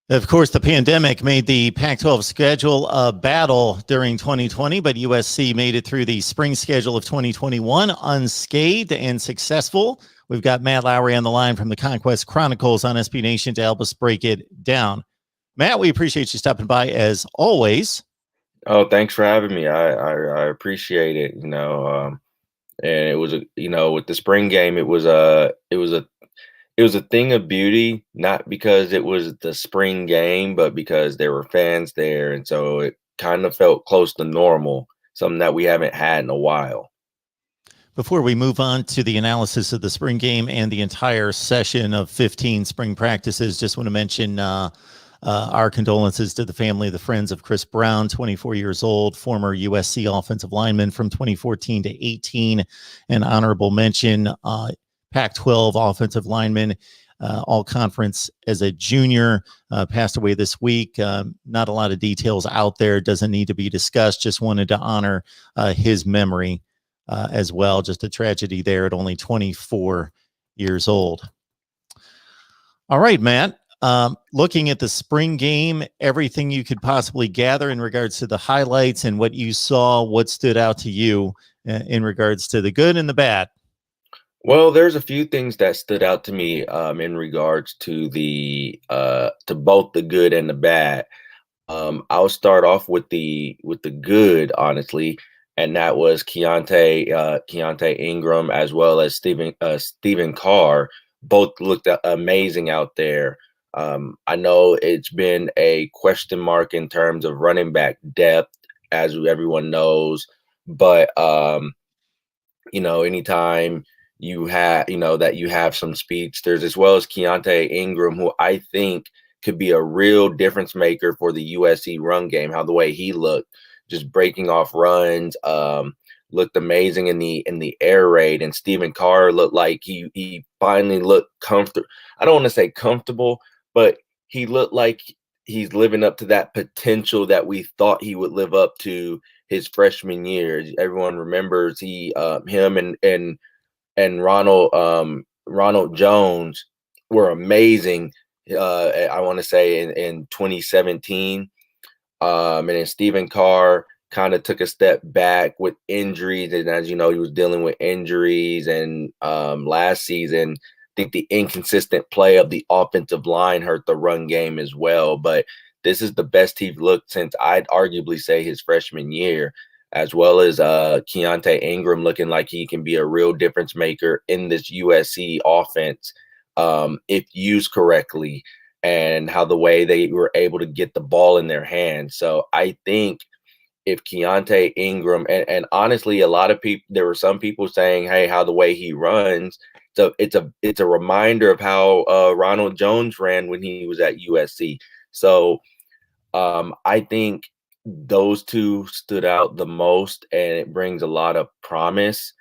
Of course, the pandemic made the Pac-12 schedule a battle during 2020, but USC made it through the spring schedule of 2021 unscathed and successful. We've got Matt Lowry on the line from the Conquest Chronicles on SB Nation to help us break it down. Matt, we appreciate you stopping by as always. Oh, thanks for having me. I appreciate it. And it was with the spring game, it was a thing of beauty, not because it was the spring game, but because there were fans there, and so it kind of felt close to normal, something that we haven't had in a while. Before we move on to the analysis of the spring game and the entire session of 15 spring practices, just want to mention our condolences to the family, the friends of Chris Brown, 24 years old, former USC offensive lineman from 2014 to 18. An honorable mention, Pac-12 offensive lineman, all conference as a junior, passed away this week. Not a lot of details out there. Doesn't need to be discussed. Just wanted to honor his memory as well. Just a tragedy there at only 24 years old. All right, Matt. Looking at the spring game, everything you could possibly gather in regards to the highlights and what you saw, what stood out to you in regards to the good and the bad? Well, there's a few things that stood out to me in regards to the to both the good and the bad. I'll start off with the good, honestly, and that was Keontae Ingram as well as Stephen Carr. Both looked amazing out there. I know it's been a question mark in terms of running back depth, as everyone knows, but anytime you have some speedsters as well as Keontae Ingram, who I think could be a real difference maker for the USC run game. How the way he looked, just breaking off runs, looked amazing in the air raid. And Stephen Carr looked like he finally looked comfortable. I don't want to say comfortable, but he looked like he's living up to that potential that we thought he would live up to his freshman year. Everyone remembers him and Ronald Jones were amazing. I want to say in 2017, and then Stephen Carr kind of took a step back with injuries, and as you know, he was dealing with injuries. And last season, I think the inconsistent play of the offensive line hurt the run game as well. But this is the best he's looked since I'd arguably say his freshman year, as well as Keontae Ingram looking like he can be a real difference maker in this USC offense if used correctly, and how the way they were able to get the ball in their hands. So I think if Keontae Ingram, and honestly, a lot of people, there were some people saying, hey, how the way he runs, so it's a reminder of how Ronald Jones ran when he was at USC. So I think those two stood out the most, and it brings a lot of promise.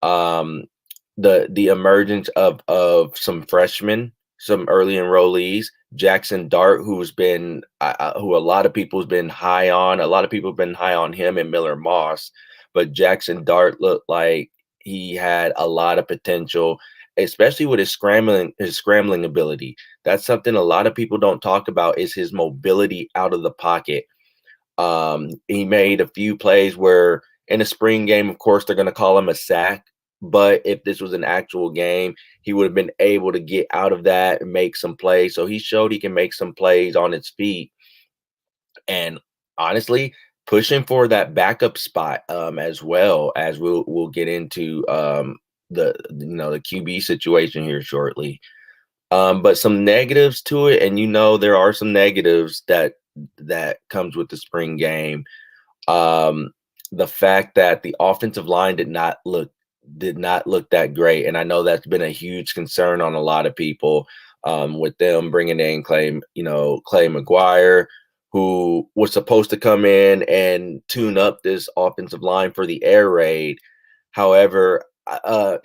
The emergence of some freshmen, some early enrollees, Jackson Dart, who's been who a lot of people's been high on. A lot of people have been high on him and Miller Moss, but Jackson Dart looked like he had a lot of potential, especially with his scrambling ability. That's something a lot of people don't talk about, is his mobility out of the pocket. He made a few plays where in a spring game, of course, they're going to call him a sack. But if this was an actual game, he would have been able to get out of that and make some plays. So he showed he can make some plays on his feet. And honestly, pushing for that backup spot as well, as we'll get into the QB situation here shortly. But some negatives to it, and there are some negatives that comes with the spring game. The fact that the offensive line did not look that great, and I know that's been a huge concern on a lot of people, with them bringing in Clay McGuire, who was supposed to come in and tune up this offensive line for the air raid. However, I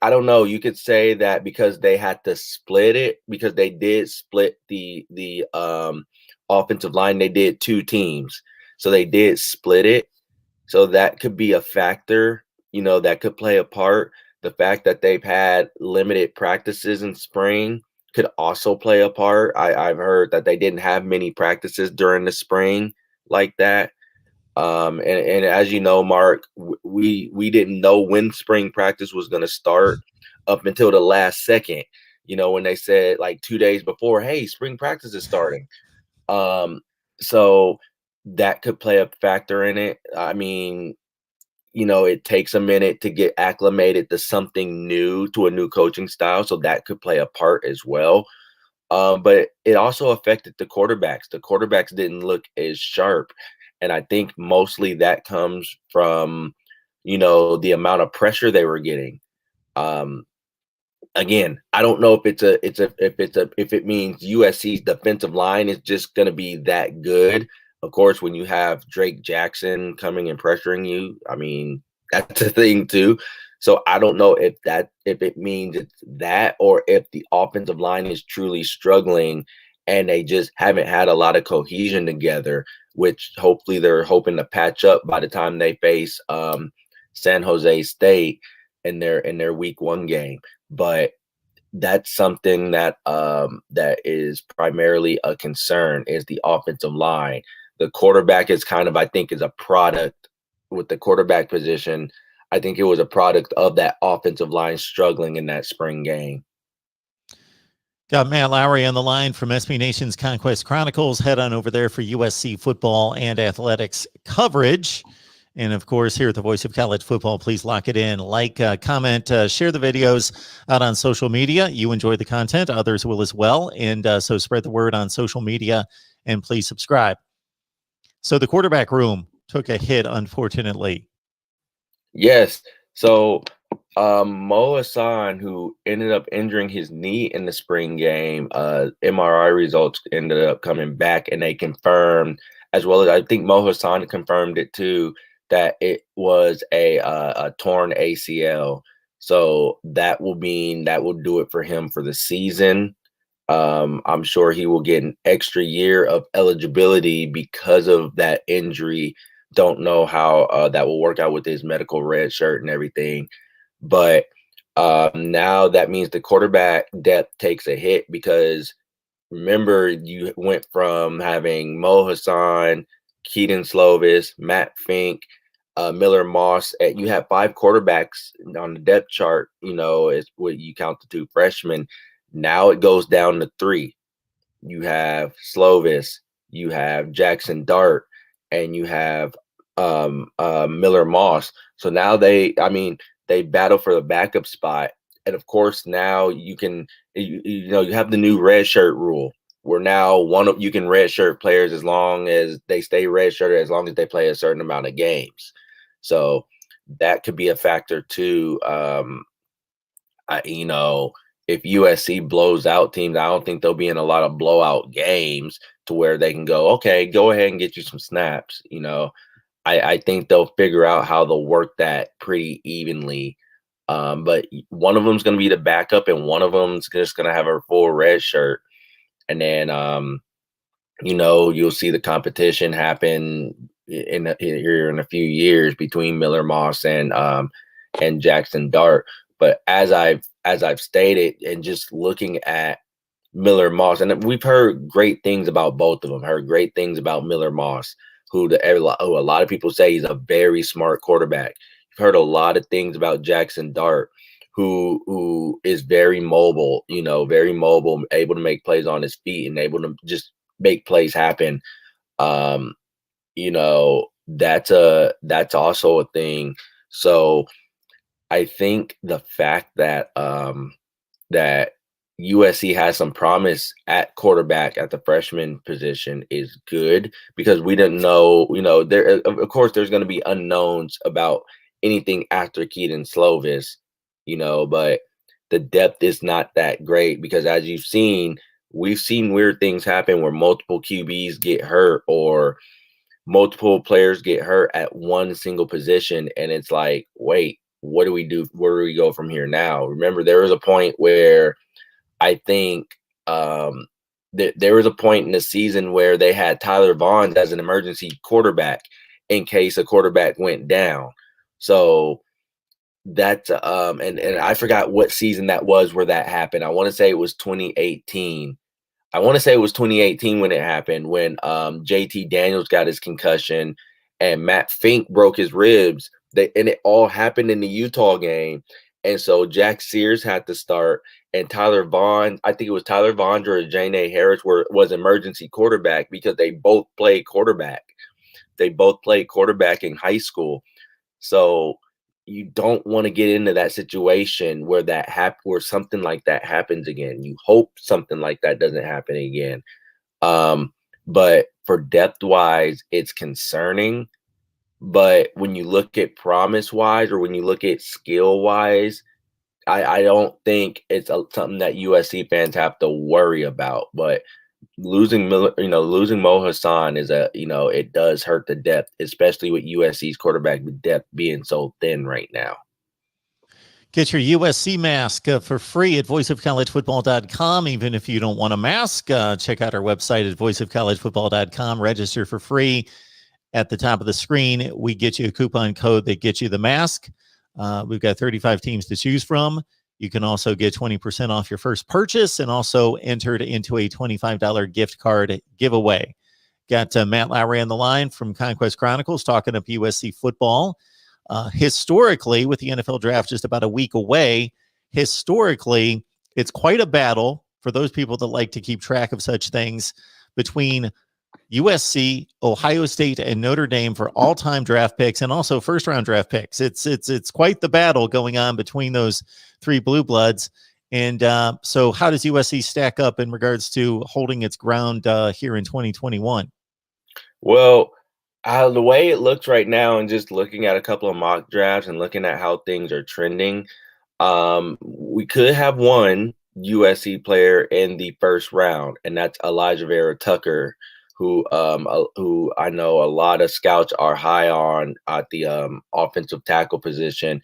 don't know. You could say that because they had to split it, because they did split the offensive line. They did two teams, so they did split it. So that could be a factor, that could play a part. The fact that they've had limited practices in spring could also play a part. I've heard that they didn't have many practices during the spring like that. And as you know, Mark, we didn't know when spring practice was going to start up until the last second. When they said like 2 days before, hey, spring practice is starting. Um, so that could play a factor in it. I mean, it takes a minute to get acclimated to something new, to a new coaching style. So that could play a part as well. But it also affected the quarterbacks. The quarterbacks didn't look as sharp. And I think mostly that comes from, the amount of pressure they were getting. Um, Again, I don't know if it means USC's defensive line is just going to be that good. Of course, when you have Drake Jackson coming and pressuring you, I mean, that's a thing too. So I don't know if it means it's that, or if the offensive line is truly struggling and they just haven't had a lot of cohesion together, which hopefully they're hoping to patch up by the time they face San Jose State in their week 1 game. But that's something that that is primarily a concern, is the offensive line. The quarterback is kind of, I think, is a product with the quarterback position. I think it was a product of that offensive line struggling in that spring game. Got Matt Lowry on the line from SB Nation's Conquest Chronicles. Head on over there for USC football and athletics coverage. And of course, here at the Voice of College Football, please lock it in. Like, comment, share the videos out on social media. You enjoy the content, others will as well. And so spread the word on social media, and please subscribe. So the quarterback room took a hit, unfortunately. Yes. So Mo Hassan, who ended up injuring his knee in the spring game, MRI results ended up coming back, and they confirmed, as well as I think Mo Hassan confirmed it too, that it was a torn ACL. So that will do it for him for the season. I'm sure he will get an extra year of eligibility because of that injury. Don't know how that will work out with his medical red shirt and everything. But now that means the quarterback depth takes a hit, because remember, you went from having Mo Hassan, Keaton Slovis, Matt Fink, Miller Moss. You have 5 quarterbacks on the depth chart, is what you count the 2 freshmen. Now it goes down to 3. You have Slovis, you have Jackson Dart, and you have Miller Moss. So now they battle for the backup spot. And of course, now you have the new red shirt rule, where now you can red shirt players as long as they stay red shirted, as long as they play a certain amount of games. So that could be a factor too. If USC blows out teams, I don't think they'll be in a lot of blowout games to where they can go, okay, go ahead and get you some snaps. I think they'll figure out how they'll work that pretty evenly. But one of them's going to be the backup, and one of them's just going to have a full red shirt. And then, you'll see the competition happen here in a few years between Miller Moss and Jackson Dart. But as I've stated, and just looking at Miller Moss, and we've heard great things about both of them. Heard great things about Miller Moss, who a lot of people say he's a very smart quarterback. You've heard a lot of things about Jackson Dart, who is very mobile, able to make plays on his feet and able to just make plays happen. That's also a thing. So I think the fact that that USC has some promise at quarterback at the freshman position is good, because we didn't know, there of course there's going to be unknowns about anything after Keaton Slovis, but the depth is not that great, because as we've seen weird things happen where multiple QBs get hurt, or multiple players get hurt at one single position, and it's like, wait, what do we do? Where do we go from here now? Remember, there was a point where I think there was a point in the season where they had Tyler Vaughn as an emergency quarterback in case a quarterback went down. So That's and I forgot what season that was where that happened. I want to say it was 2018. I want to say it was 2018 when it happened, when JT Daniels got his concussion and Matt Fink broke his ribs. And it all happened in the Utah game. And so Jack Sears had to start, and Tyler Vaughn, I think it was Tyler Vaughn or Janae Harris was emergency quarterback, because they both played quarterback. They both played quarterback in high school. So you don't want to get into that situation where where something like that happens again. You hope something like that doesn't happen again. But for depth wise, it's concerning. But when you look at promise wise, or when you look at skill wise, I don't think it's something that USC fans have to worry about. But losing Mo Hassan is it does hurt the depth, especially with USC's quarterback depth being so thin right now. Get your USC mask for free at voiceofcollegefootball.com. Even if you don't want a mask, check out our website at voiceofcollegefootball.com. Register for free. At the top of the screen, we get you a coupon code that gets you the mask. We've got 35 teams to choose from. You can also get 20% off your first purchase, and also entered into a $25 gift card giveaway. Got Matt Lowry on the line from Conquest Chronicles talking up USC football. Historically, with the NFL draft just about a week away, historically, it's quite a battle for those people that like to keep track of such things between USC, Ohio State, and Notre Dame for all-time draft picks, and also first-round draft picks. It's quite the battle going on between those three blue bloods. And so how does USC stack up in regards to holding its ground here in 2021? Well, the way it looks right now, and just looking at a couple of mock drafts and looking at how things are trending, we could have one USC player in the first round, and that's Elijah Vera Tucker, who I know a lot of scouts are high on at the offensive tackle position.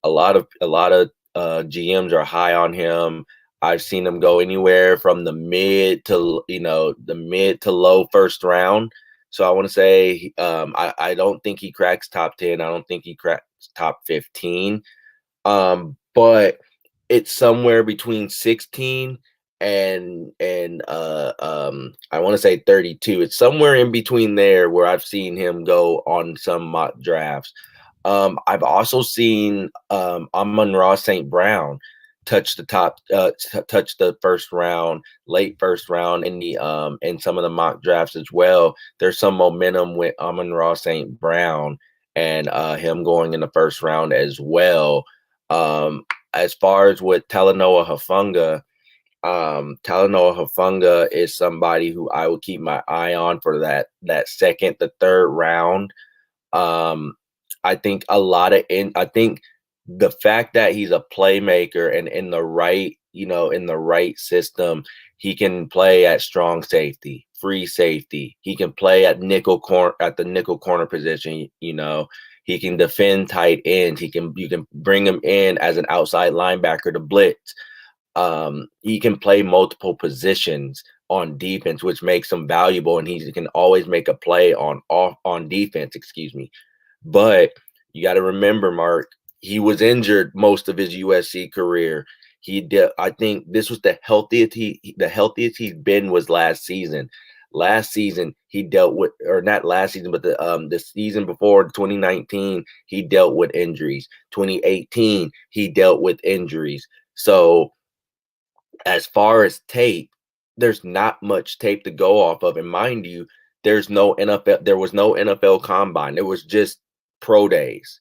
A lot of GMs are high on him. I've seen him go anywhere from the mid to low first round. So I want to say I don't think he cracks top 10. I don't think he cracks top 15. But it's somewhere between 16 and I want to say 32. It's somewhere in between there where I've seen him go on some mock drafts. I've also seen Amon-Ra St. Brown touch the first round, late first round in some of the mock drafts as well. There's some momentum with Amon-Ra St. Brown and him going in the first round as well. As far as with Talanoa Hufanga is somebody who I will keep my eye on for that second to third round. I think I think the fact that he's a playmaker and in the right system, he can play at strong safety, free safety. He can play at the nickel corner position. He can defend tight ends. You can bring him in as an outside linebacker to blitz. He can play multiple positions on defense, which makes him valuable, and he can always make a play on defense. Excuse me. But you got to remember, Mark, he was injured most of his USC career. I think this was the healthiest he's been was last season. Last season he dealt with, or not last season, but the season before, 2019, he dealt with injuries. 2018, he dealt with injuries. So as far as tape, there's not much tape to go off of. And mind you, there was no NFL combine. It was just pro days.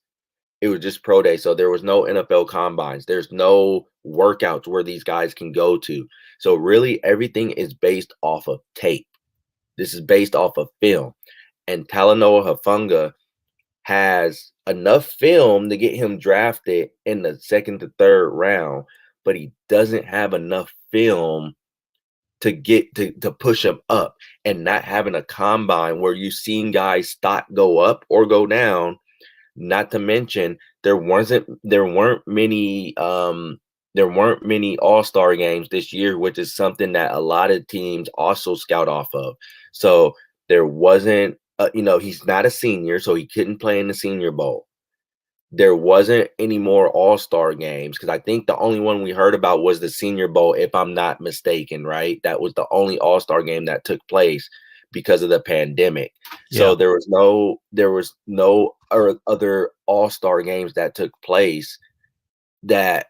So there was no NFL combines. There's no workouts where these guys can go to. So really everything is based off of tape. This is based off of film. And Talanoa Hufanga has enough film to get him drafted in the second to third round, but he doesn't have enough film to get to push him up. And not having a combine where you've seen guys stock go up or go down. Not to mention there weren't many all-star games this year, which is something that a lot of teams also scout off of. So there wasn't he's not a senior, so he couldn't play in the Senior Bowl. there wasn't any more all-star games, because I think the only one we heard about was the Senior Bowl, if I'm not mistaken, right? That was the only all-star game that took place because of the pandemic. So Yeah. there was no other all-star games that took place that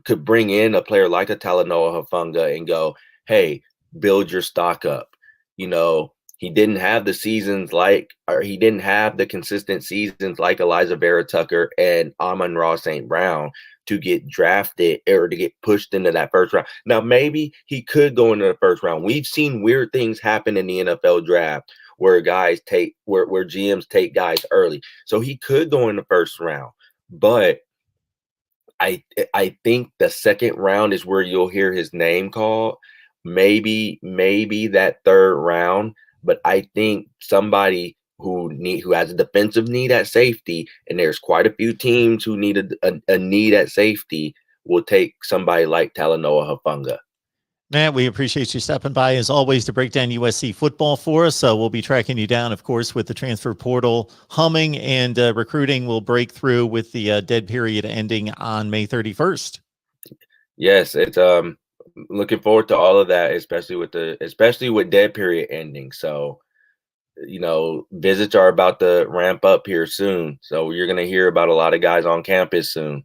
could bring in a player like a Talanoa Hufanga and go, hey, build your stock up. You know, he didn't have the seasons like, or he didn't have the consistent seasons like Eliza Vera Tucker and Amon-Ra St. Brown to get drafted or to get pushed into that first round. Now, maybe he could go into the first round. We've seen weird things happen in the NFL draft where where GMs take guys early. So he could go in the first round. But I think the second round is where you'll hear his name called. Maybe that third round, but I think somebody who has a defensive need at safety, and there's quite a few teams who need a need at safety, will take somebody like Talanoa Hufanga. Matt, we appreciate you stopping by as always to break down USC football for us. So we'll be tracking you down, of course, with the transfer portal humming, and recruiting will break through with the dead period ending on May 31st. Yes, it's looking forward to all of that, especially with dead period ending. So, you know, visits are about to ramp up here soon. So you're going to hear about a lot of guys on campus soon.